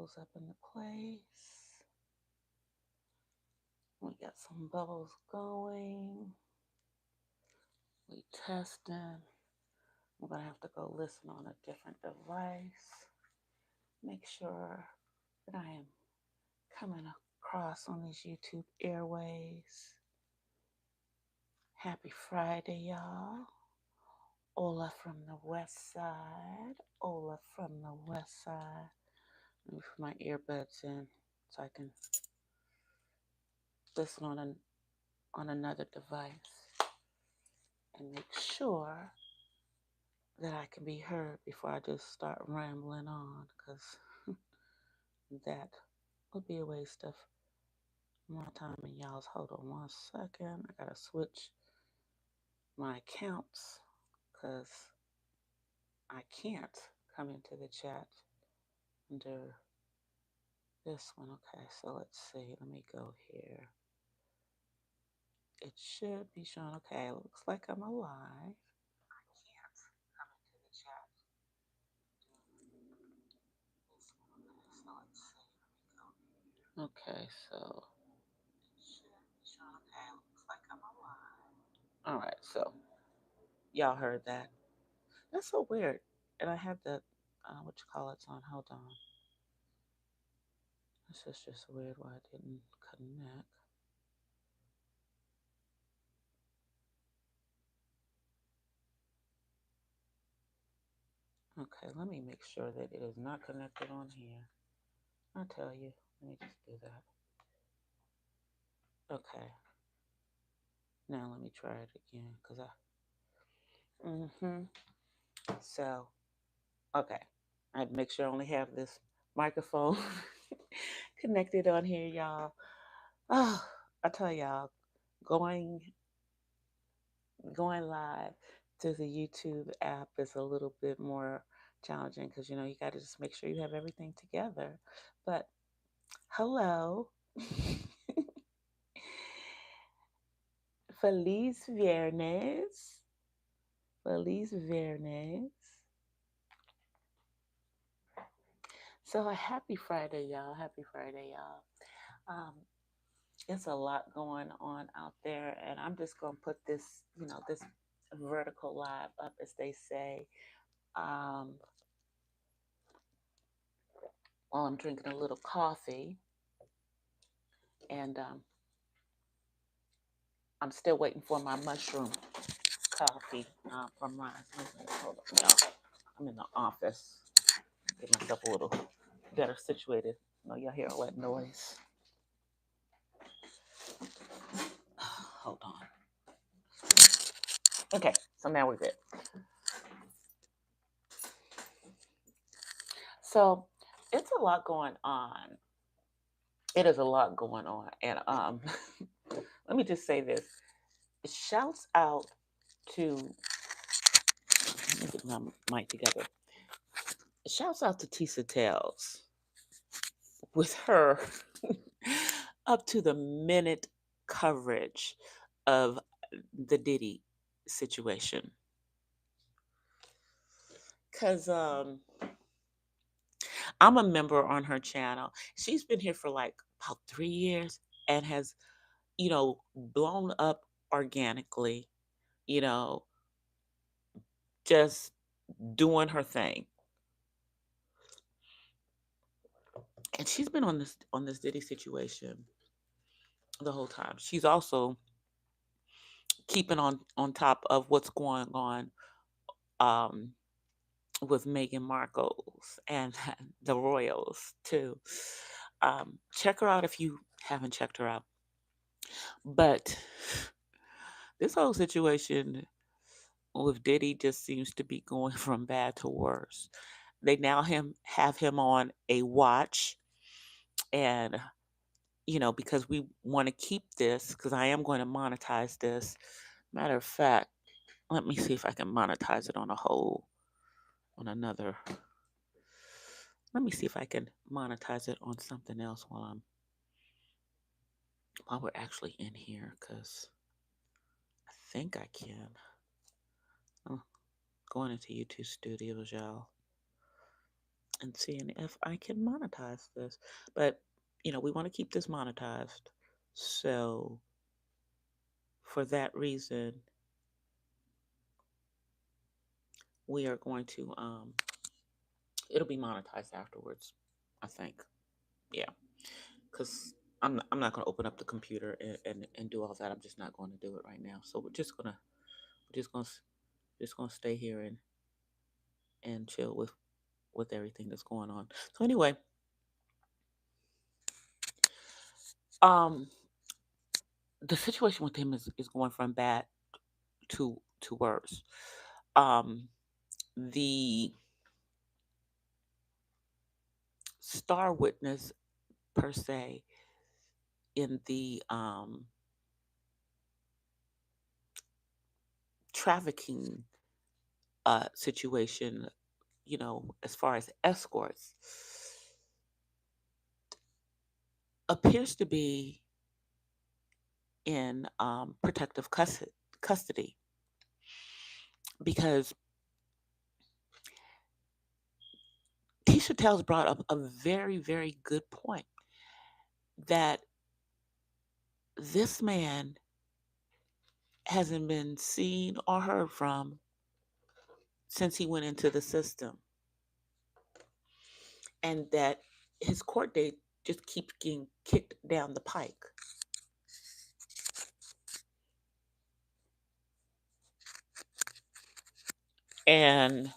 bubbles up into place. We got some bubbles going. We testing. I'm gonna have to go listen on a different device. Make sure that I am coming across on these YouTube airways. Happy Friday, y'all. Ola from the west side. Ola from the west side. Let me put my earbuds in so I can listen on another device and make sure that I can be heard before I just start rambling on, because that would be a waste of my time and y'all's. Hold on 1 second. I gotta switch my accounts because I can't come into the chat under this one. Okay, so let's see. Let me go here. It should be showing. Okay, looks like I'm alive. I can't come into the chat. This one. Okay, so let's see. Let me go here. Okay, so it should be showing. Okay, looks like I'm alive. All right, so y'all heard that. That's so weird. And I have the what you call it's on. Hold on. This is just weird why I didn't connect. Okay, let me make sure that it is not connected on here. I'll tell you. Let me just do that. Okay. Now let me try it again because So, okay. I make sure I only have this microphone connected on here, y'all. Oh, I tell y'all, going going live to the YouTube app is a little bit more challenging because you got to just make sure you have everything together. But hello, Feliz Viernes, Feliz Viernes. So a happy Friday, y'all. Happy Friday, y'all. Um, it's a lot going on out there, and I'm just gonna put this, this vertical live up, as they say. Um, while I'm drinking a little coffee, and I'm still waiting for my mushroom coffee from my. Hold on, y'all. I'm in the office. Get myself a little better situated. Y'all hear all that noise. Hold on. Okay, so now we're good. So it's a lot going on. It is a lot going on, and let me just say this: shouts out to. Let me get my mic together. Shouts out to Tisa Tales with her up to the minute coverage of the Diddy situation. Because I'm a member on her channel. She's been here for like about 3 years and has, blown up organically, you know, just doing her thing. And she's been on this Diddy situation the whole time. She's also keeping on top of what's going on um, with Meghan Markle's and the royals too. Check her out if you haven't checked her out. But this whole situation with Diddy just seems to be going from bad to worse. They now have him on a watch, and because we want to keep this, because I am going to monetize this. Matter of fact, let me see if I can monetize it on another. Let me see if I can monetize it on something else while we're actually in here, because I think I can. Oh, going into YouTube Studios, y'all. and seeing if I can monetize this. But, we want to keep this monetized. So, for that reason, we are going to, it'll be monetized afterwards, I think. Yeah. Because I'm not going to open up the computer and do all that. I'm just not going to do it right now. So we're just gonna stay here and chill with everything that's going on. So anyway, um, the situation with him is going from bad to worse. Um, the star witness per se in the trafficking situation, as far as escorts, appears to be in protective custody because Tisha Tells brought up a very, very good point that this man hasn't been seen or heard from since he went into the system, and that his court date just keeps getting kicked down the pike. And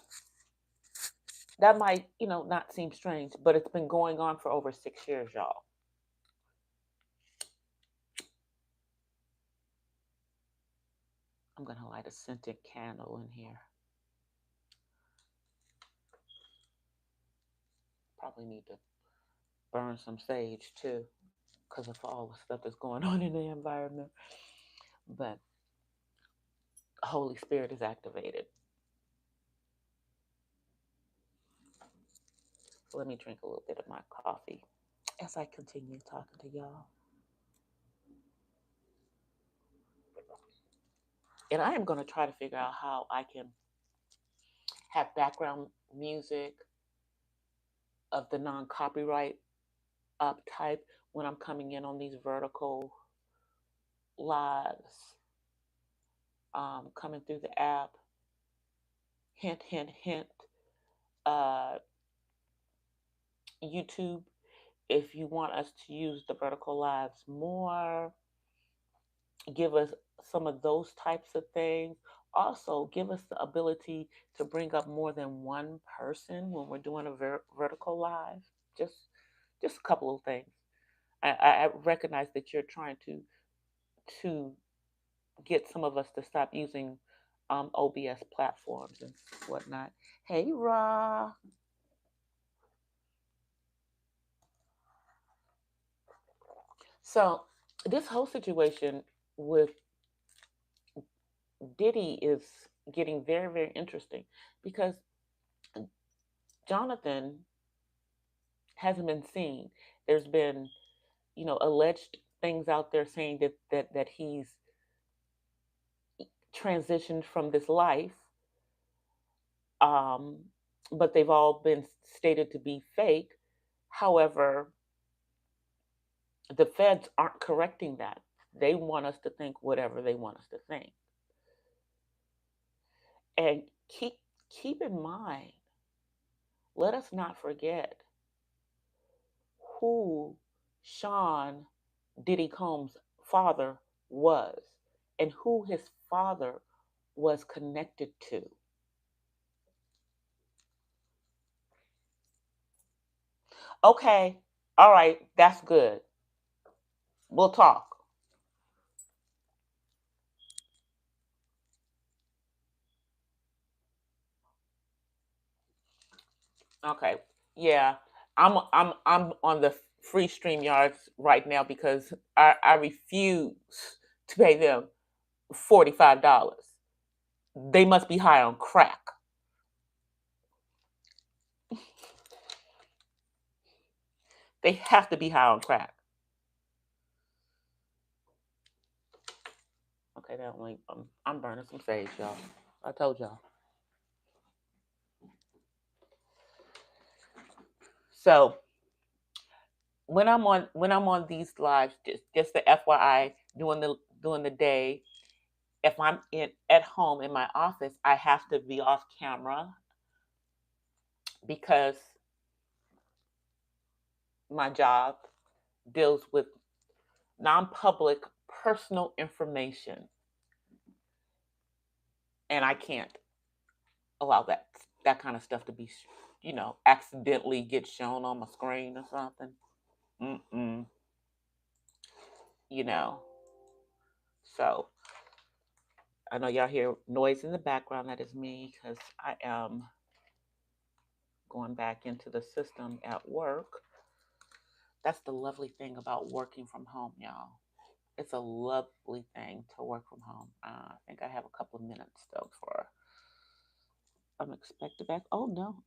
that might, not seem strange, but it's been going on for over 6 years, y'all. I'm going to light a scented candle in here. Probably need to burn some sage too because of all the stuff that's going on in the environment. But Holy Spirit is activated. So let me drink a little bit of my coffee as I continue talking to y'all. And I am going to try to figure out how I can have background music of the non copyright up type when I'm coming in on these vertical lives, coming through the app. Hint, hint, hint. Uh, YouTube, if you want us to use the vertical lives more, give us some of those types of things. Also, give us the ability to bring up more than one person when we're doing a vertical live. Just, just a couple of things. I recognize that you're trying to get some of us to stop using OBS platforms and whatnot. Hey, Ra. So this whole situation with Diddy is getting very, very interesting because Jonathan hasn't been seen. There's been, alleged things out there saying that he's transitioned from this life, um, but they've all been stated to be fake. However, the feds aren't correcting that. They want us to think whatever they want us to think. And keep in mind, let us not forget who Sean Diddy Combs' father was and who his father was connected to. Okay, all right, that's good. We'll talk. Okay, yeah, I'm on the free stream yards right now because I refuse to pay them $45. They must be high on crack. They have to be high on crack. Okay, that only I'm burning some sage, y'all. I told y'all. So when I'm on these lives, just the FYI, doing the day, if I'm in at home in my office, I have to be off camera because my job deals with non-public personal information, and I can't allow that kind of stuff to be, accidentally get shown on my screen or something. Mm-mm, you know. So I know y'all hear noise in the background. That is me because I am going back into the system at work. That's the lovely thing about working from home, y'all. It's a lovely thing to work from home. I think I have a couple of minutes though for unexpected back. Oh no,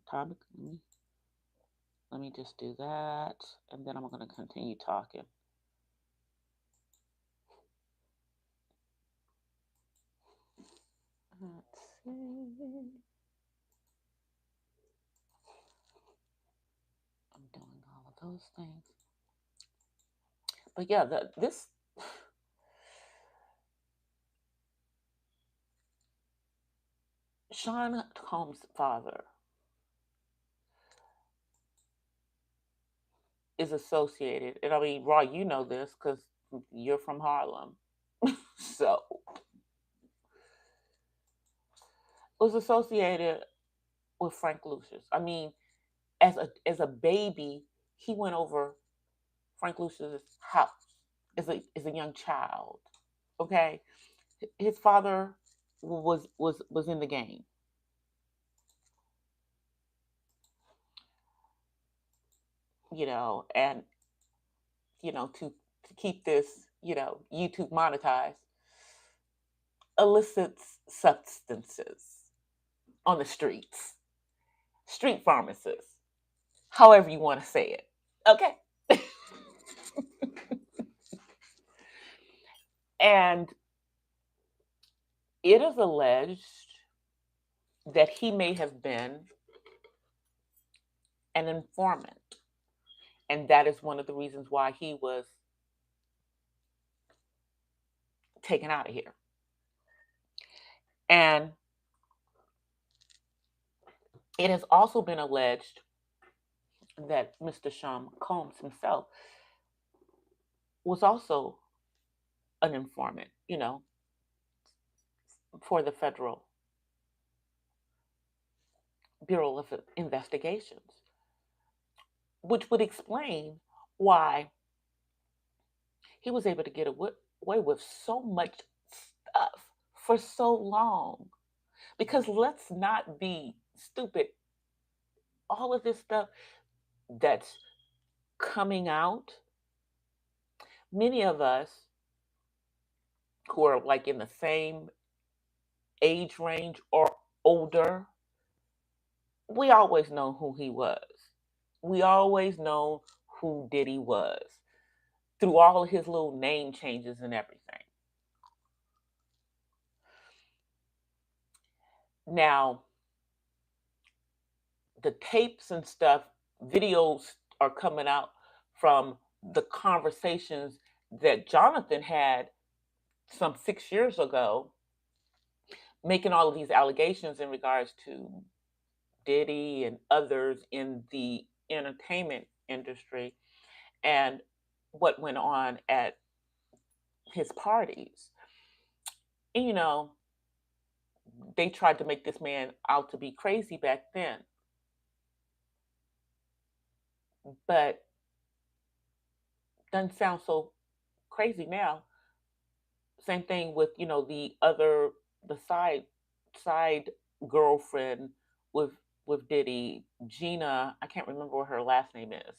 time. Let me just do that, and then I'm going to continue talking. Let's see. I'm doing all of those things, but yeah, this Sean Combs' father is associated, and I mean, Raw, you know this because you're from Harlem, so was associated with Frank Lucius. I mean, as a baby, he went over Frank Lucius's house as a young child. Okay, his father was in the game, and to keep this YouTube monetized, illicit substances on the streets, street pharmacists, however you want to say it. Okay. And it is alleged that he may have been an informant. And that is one of the reasons why he was taken out of here. And it has also been alleged that Mr. Sean Combs himself was also an informant, for the Federal Bureau of Investigations, which would explain why he was able to get away with so much stuff for so long. Because let's not be stupid. All of this stuff that's coming out, many of us who are like in the same age range or older, we always know who he was. We always know who Diddy was through all of his little name changes and everything. Now, the tapes and stuff, videos are coming out from the conversations that Jonathan had some 6 years ago, making all of these allegations in regards to Diddy and others in the entertainment industry and what went on at his parties. And, they tried to make this man out to be crazy back then, but doesn't sound so crazy now. Same thing with the side girlfriend with Diddy, Gina. I can't remember what her last name is.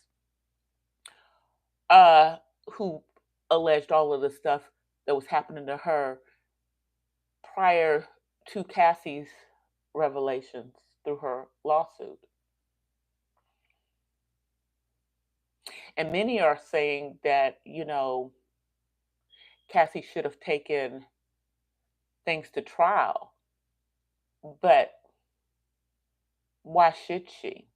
Uh, who alleged all of the stuff that was happening to her prior to Cassie's revelations through her lawsuit. And many are saying that, Cassie should have taken things to trial, but why should she?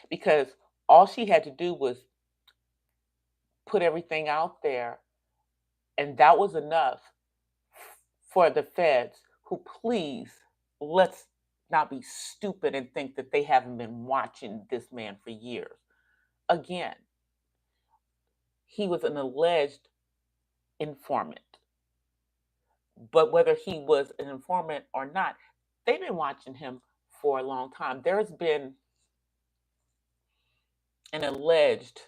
because all she had to do was put everything out there, and that was enough for the feds, who, please, let's not be stupid and think that they haven't been watching this man for years. Again, he was an alleged informant, but whether he was an informant or not, they've been watching him for a long time. There's been an alleged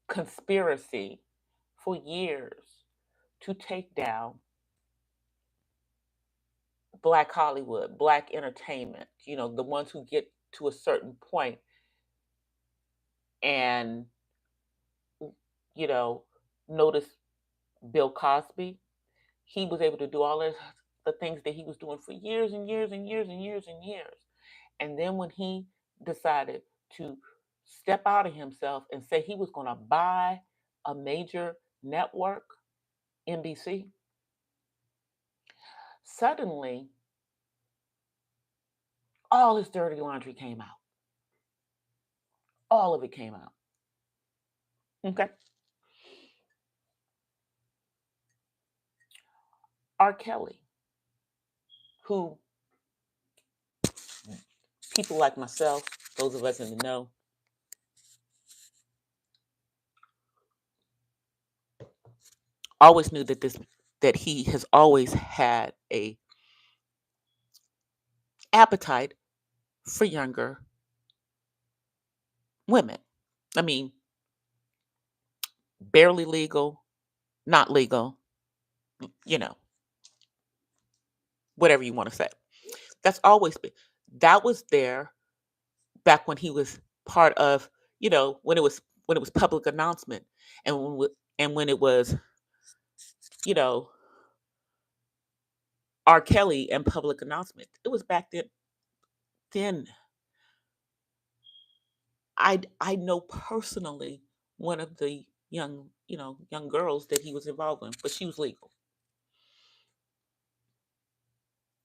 conspiracy for years to take down Black Hollywood, Black entertainment, the ones who get to a certain point and, you know, notice Bill Cosby. He was able to do all of the things that he was doing for years and years and years and years and years. And then when he decided to step out of himself and say he was going to buy a major network, NBC, suddenly all his dirty laundry came out. All of it came out. Okay. R. Kelly, who people like myself, those of us in the know, always knew that he has always had a appetite for younger women. I mean, barely legal, not legal, you know, whatever you want to say. That's always been, that was there back when he was part of, when it was public announcement, and when it was, you know, R. Kelly and public announcement. It was back then. I know personally one of the young girls that he was involved in, but she was legal.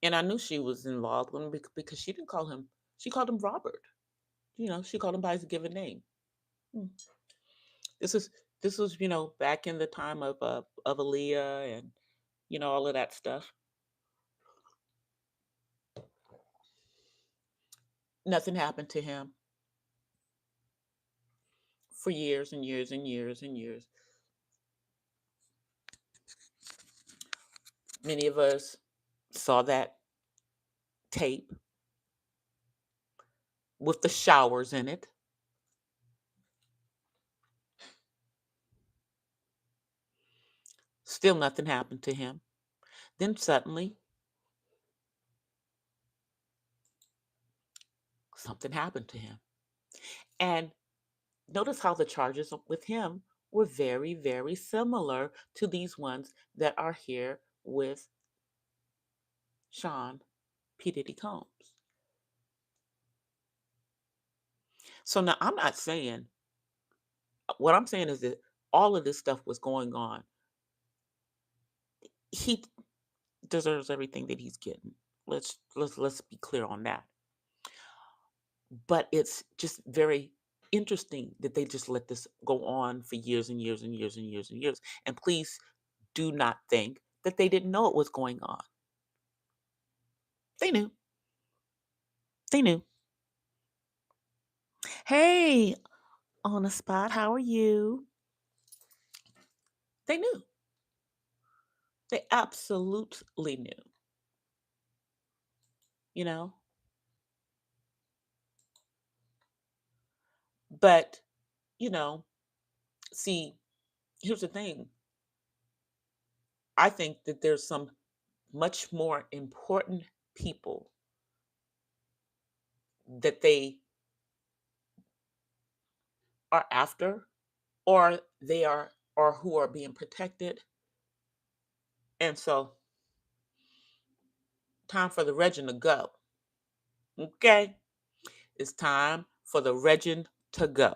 And I knew she was involved with him because she didn't call him, she called him Robert. She called him by his given name. Hmm. This is this was, back in the time of Aaliyah and all of that stuff. Nothing happened to him for years and years and years and years. Many of us saw that tape with the showers in it. Still nothing happened to him. Then suddenly something happened to him. And notice how the charges with him were very, very similar to these ones that are here with Sean P. Diddy Combs. So now I'm not saying, what I'm saying is that all of this stuff was going on. He deserves everything that he's getting. Let's be clear on that. But it's just very interesting that they just let this go on for years and years and years and years and years. And please do not think that they didn't know it was going on. They knew. They knew. Hey, on the spot, how are you? They knew. They absolutely knew. You know? But, you know, see, here's the thing. I think that there's some much more important people that they are after, or they are, or who are being protected. And so, time for the legend to go. Okay? It's time for the legend to go.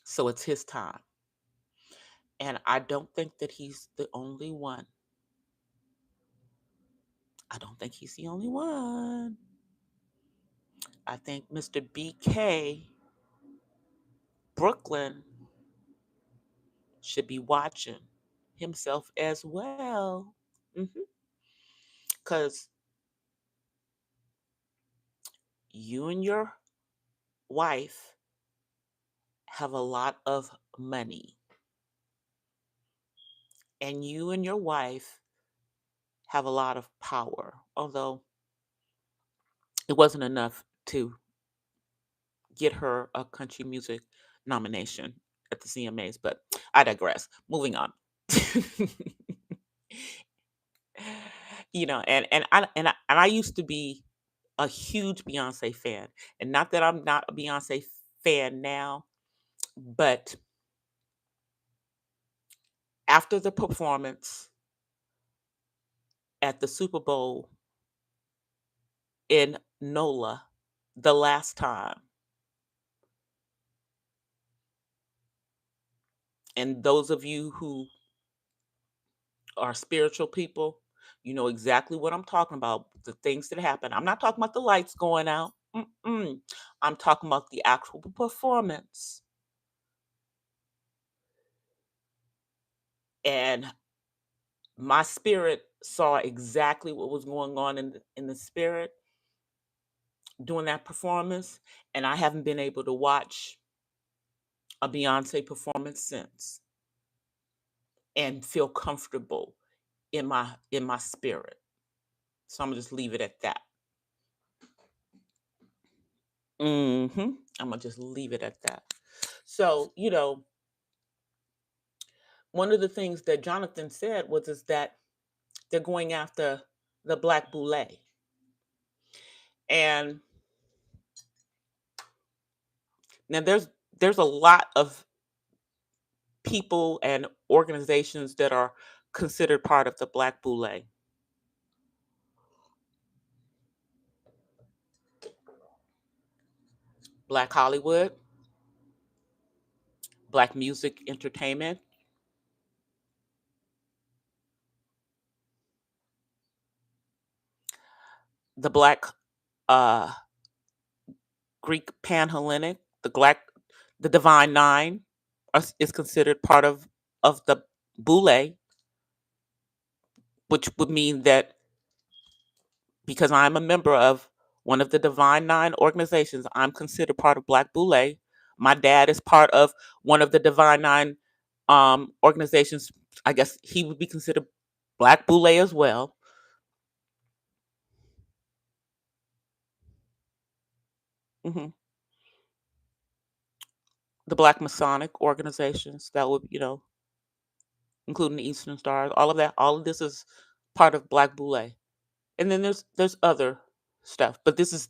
So it's his time. And I don't think that he's the only one. I don't think he's the only one. I think Mr. BK Brooklyn should be watching himself as well. Because you and your wife have a lot of money, and you and your wife have a lot of power, although it wasn't enough to get her a country music nomination at the CMAs, but I digress. Moving on. And I used to be a huge Beyonce fan, and not that I'm not a Beyonce fan now, but after the performance at the Super Bowl in NOLA the last time, and those of you who are spiritual people, you know exactly what I'm talking about. The things that happen. I'm not talking about the lights going out. Mm-mm. I'm talking about the actual performance. And my spirit saw exactly what was going on in the spirit during that performance, and I haven't been able to watch a Beyonce performance since and feel comfortable in my spirit. So I'm gonna just leave it at that. I'm gonna just leave it at that. So, one of the things that Jonathan said was is that they're going after the Black Boule. And now there's a lot of people and organizations that are considered part of the Black Boule. Black Hollywood, Black Music Entertainment, the Black uh, Greek Panhellenic, the Divine Nine is considered part of the Boule, which would mean that because I'm a member of one of the Divine Nine organizations, I'm considered part of Black Boule. My dad is part of one of the Divine Nine organizations. I guess he would be considered Black Boule as well. hmm The Black Masonic organizations that would, including the Eastern Stars, all of this is part of Black Boule. And then there's other stuff, but this is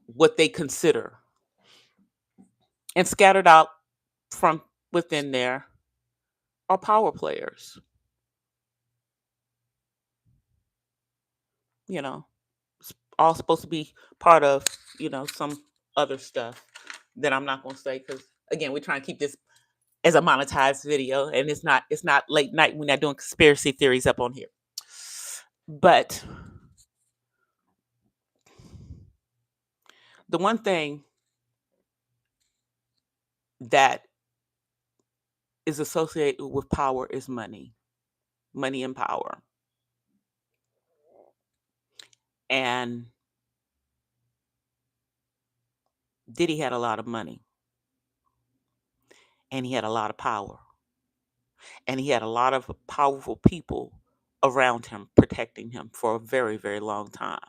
what they consider. And scattered out from within there are power players. You know, all supposed to be part of, some other stuff that I'm not going to say because again, we're trying to keep this as a monetized video, and it's not late night. We're not doing conspiracy theories up on here. But the one thing that is associated with power is money and power. And Diddy had a lot of money, and he had a lot of power, and he had a lot of powerful people around him protecting him for a very, very long time.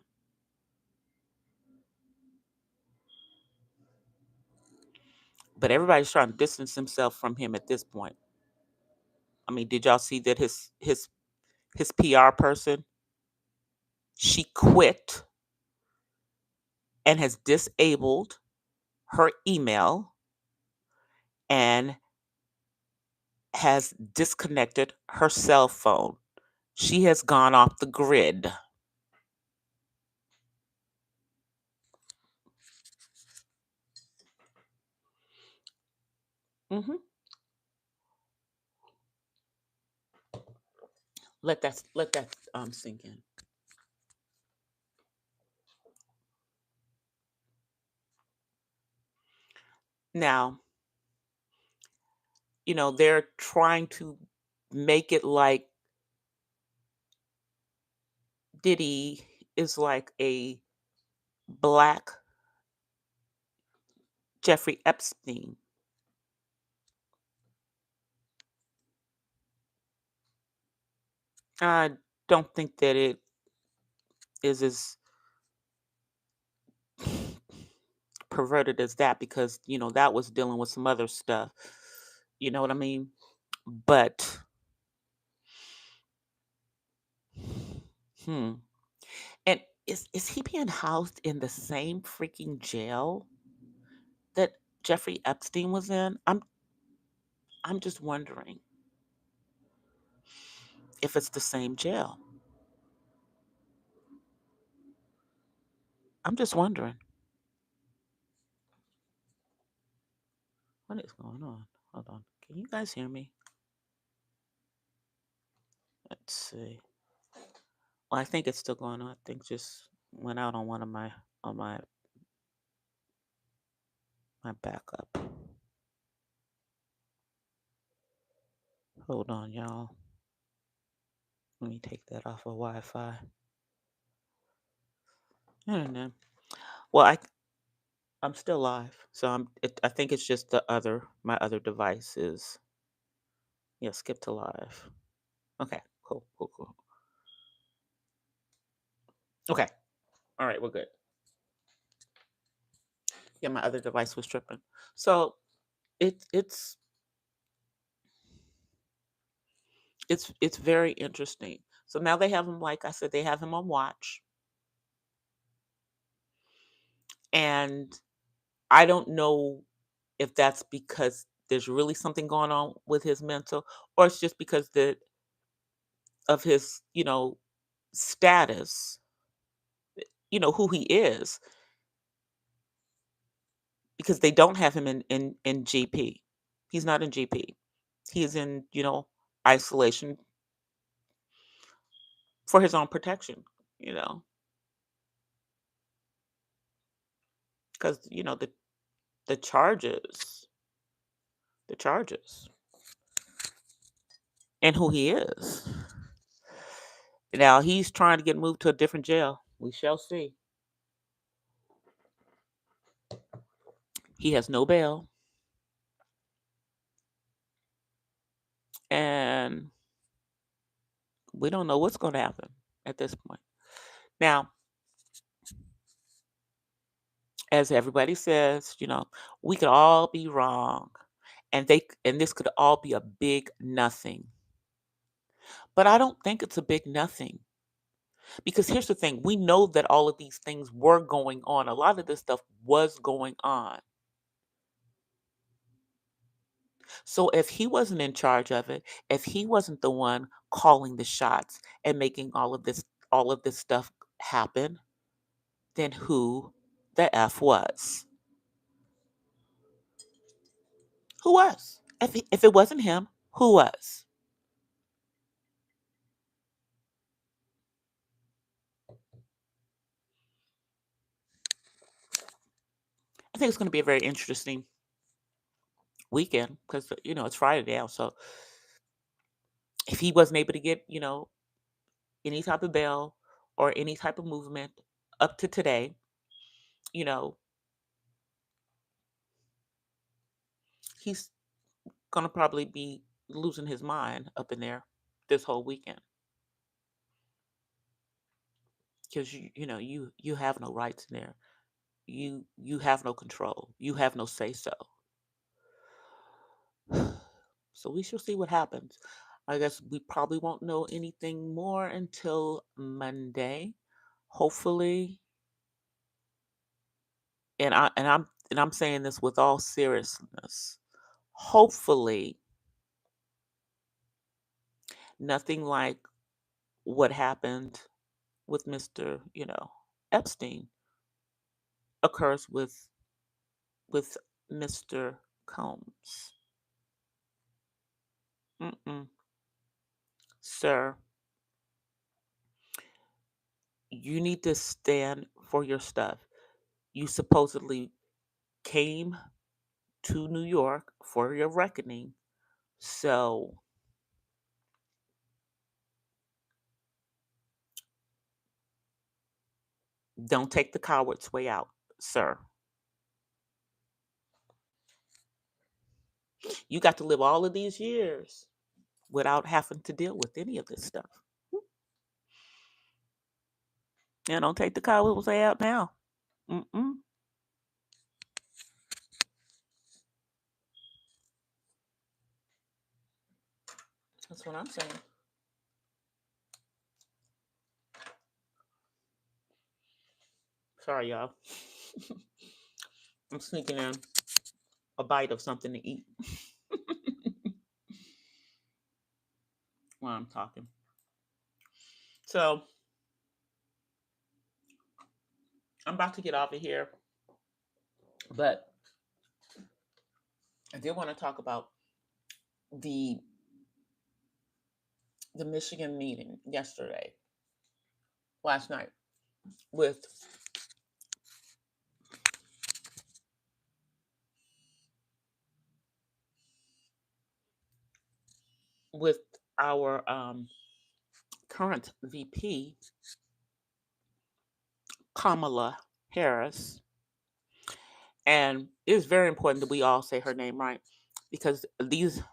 But everybody's trying to distance himself from him at this point. I mean, did y'all see that his PR person, she quit and has disabled her email and has disconnected her cell phone. She has gone off the grid. hmm Let that sink in. Now, they're trying to make it like Diddy is like a black Jeffrey Epstein. I don't think that it is as perverted as that because, that was dealing with some other stuff. You know what I mean? But, hmm. And is he being housed in the same freaking jail that Jeffrey Epstein was in? I'm just wondering if it's the same jail. I'm just wondering what is going on. Hold on. Can you guys hear me? Let's see. Well, I think it's still going on. I think just went out on one of my backup. Hold on, y'all. Let me take that off of Wi-Fi. I don't know. Well, I'm still live, so I think it's just my other device is, yeah, skip to live. Okay, cool, cool, cool. Okay, all right, we're good. Yeah, my other device was tripping. So it's it's very interesting. So now they have him, like I said, they have him on watch, and I don't know if that's because there's really something going on with his mental, or it's just because of his, status, who he is, because they don't have him in GP. He's not in GP. He's in, isolation for his own protection, you know, because, the charges, the charges, and who he is. Now he's trying to get moved to a different jail. We shall see. He has no bail, and we don't know what's going to happen at this point. Now, as everybody says, we could all be wrong, and this could all be a big nothing. But I don't think it's a big nothing because here's the thing: we know that all of these things were going on. A lot of this stuff was going on. So if he wasn't in charge of it, if he wasn't the one calling the shots and making all of this stuff happen, then who the F was? Who was? If it wasn't him, who was? I think it's going to be a very interesting weekend because it's Friday now. So if he wasn't able to get any type of bail or any type of movement up to today, you know he's going to probably be losing his mind up in there this whole weekend because you have no rights in there. You have no control. You have no say so. So we shall see what happens. I guess we probably won't know anything more until Monday. Hopefully, and I'm saying this with all seriousness. Hopefully, nothing like what happened with Mr. Epstein occurs with Mr. Combs. Mm-mm. Sir, you need to stand for your stuff. You supposedly came to New York for your reckoning. So don't take the coward's way out, sir. You got to live all of these years without having to deal with any of this stuff. Yeah, don't take the coward's way out now. Mm-mm. That's what I'm saying. Sorry, y'all. I'm sneaking in a bite of something to eat while I'm talking. So I'm about to get off of here, but I did want to talk about the the Michigan meeting yesterday, last night, with with our current VP Kamala Harris, and it's very important that we all say her name right because these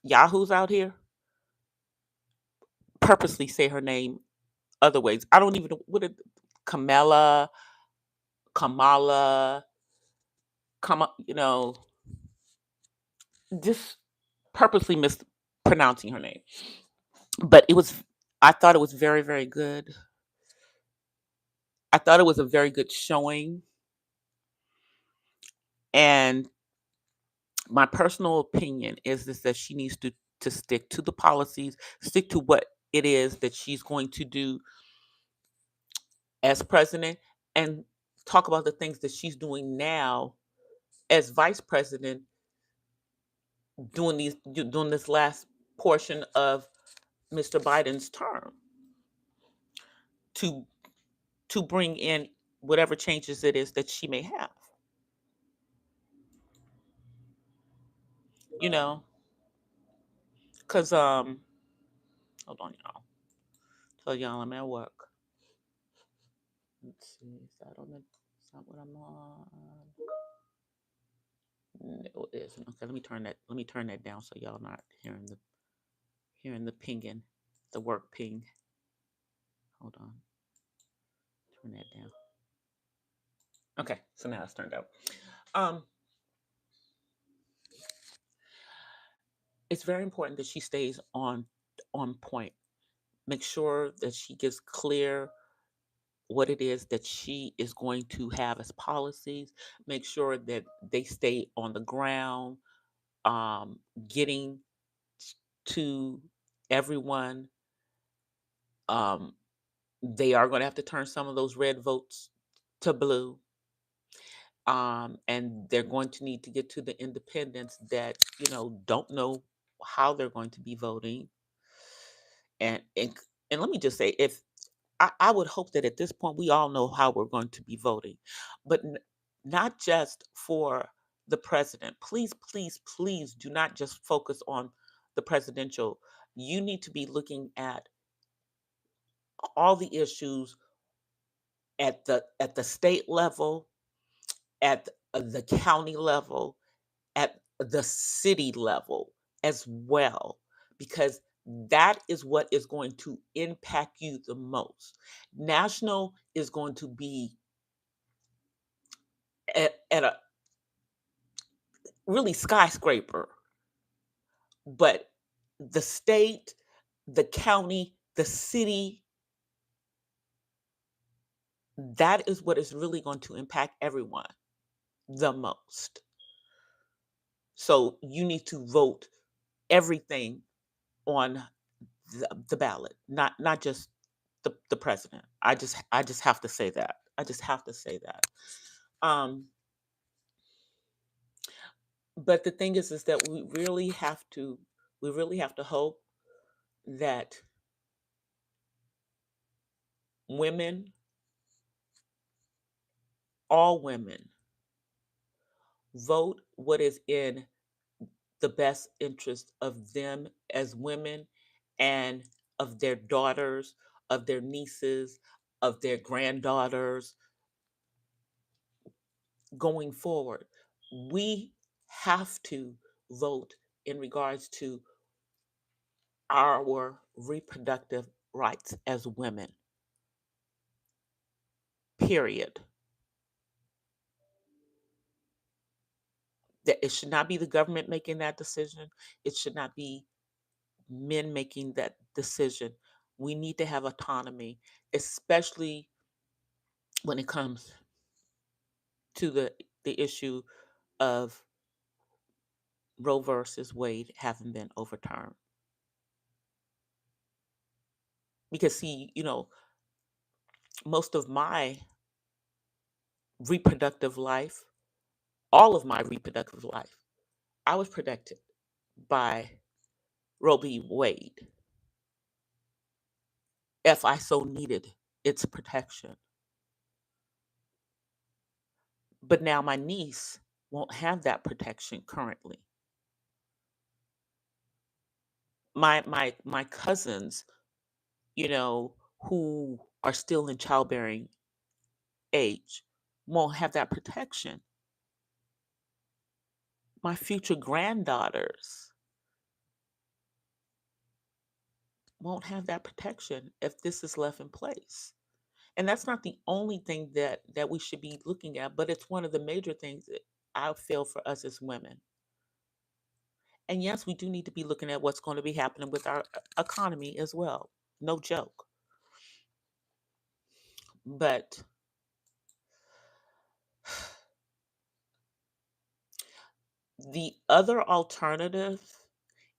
yahoos out here purposely say her name other ways. I don't even know what it Kamala, Kamala, just purposely mispronouncing her name. But I thought it was very, very good. I thought it was a very good showing. And my personal opinion is this that she needs to stick to the policies, stick to what it is that she's going to do as president, and talk about the things that she's doing now as vice president, doing this last portion of Mr. Biden's term to bring in whatever changes it is that she may have. You know, because hold on, y'all. Tell y'all I'm at work. Let's see, is that what I'm on? No, it isn't. Okay, let me turn that down so y'all not hearing the pinging, the work ping. Hold on. Turn that down. Okay, so now it's turned out. Um, it's very important that she stays on point. Make sure that she gets clear what it is that she is going to have as policies. Make sure that they stay on the ground, getting to everyone. Um, they are going to have to turn some of those red votes to blue. And they're going to need to get to the independents that don't know how they're going to be voting. And and, and let me just say, if I would hope that at this point we all know how we're going to be voting, but not just for the president. Please, please, please do not just focus on the presidential. You need to be looking at all the issues at the state level, at the county level, at the city level as well, because that is what is going to impact you the most. National is going to be at a really skyscraper, but the state, the county, the city, that is what is really going to impact everyone the most. So you need to vote everything on the ballot, not just the president. I just have to say that. I just have to say that. Um, but the thing is that we really have to hope that women, all women, Vote what is in the best interest of them as women and of their daughters, of their nieces, of their granddaughters going forward. We have to vote in regards to our reproductive rights as women, period. That it should not be the government making that decision. It should not be men making that decision. We need to have autonomy, especially when it comes to the issue of Roe versus Wade having been overturned. Because see, most of my reproductive life, all of my reproductive life, I was protected by Roe v. Wade if I so needed its protection. But now my niece won't have that protection currently. My cousins, you know, who are still in childbearing age won't have that protection. My future granddaughters won't have that protection if this is left in place. And that's not the only thing that we should be looking at, but it's one of the major things that I feel for us as women. And yes, we do need to be looking at what's going to be happening with our economy as well. No joke. But the other alternative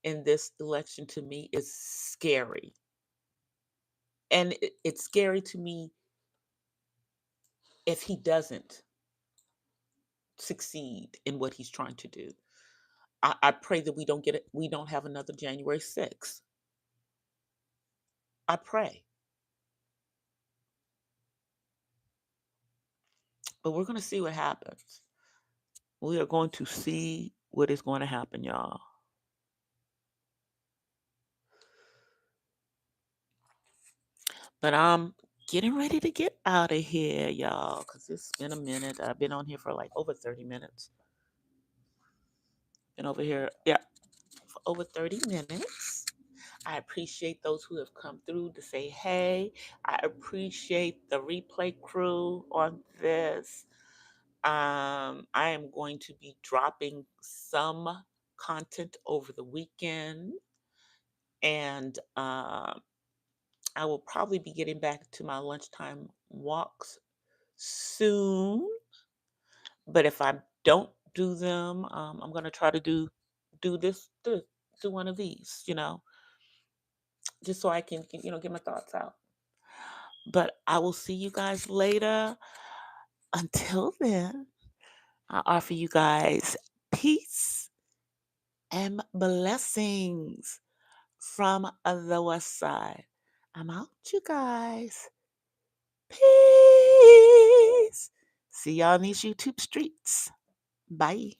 in this election to me is scary. And it's scary to me if he doesn't succeed in what he's trying to do. I pray that we don't get it, we don't have another January 6th. I pray. But we're going to see what happens. We are going to see what is going to happen, y'all. But I'm getting ready to get out of here, y'all, because it's been a minute. I've been on here for like over 30 minutes. Been over here, yeah, for over 30 minutes. I appreciate those who have come through to say hey. I appreciate the replay crew on this. I am going to be dropping some content over the weekend, and I will probably be getting back to my lunchtime walks soon. But if I don't do them, I'm gonna try to do one of these, just so I can get my thoughts out. But I will see you guys later. Until then, I offer you guys peace and blessings from the West Side. I'm out, you guys. Peace. See y'all in these YouTube streets. Bye.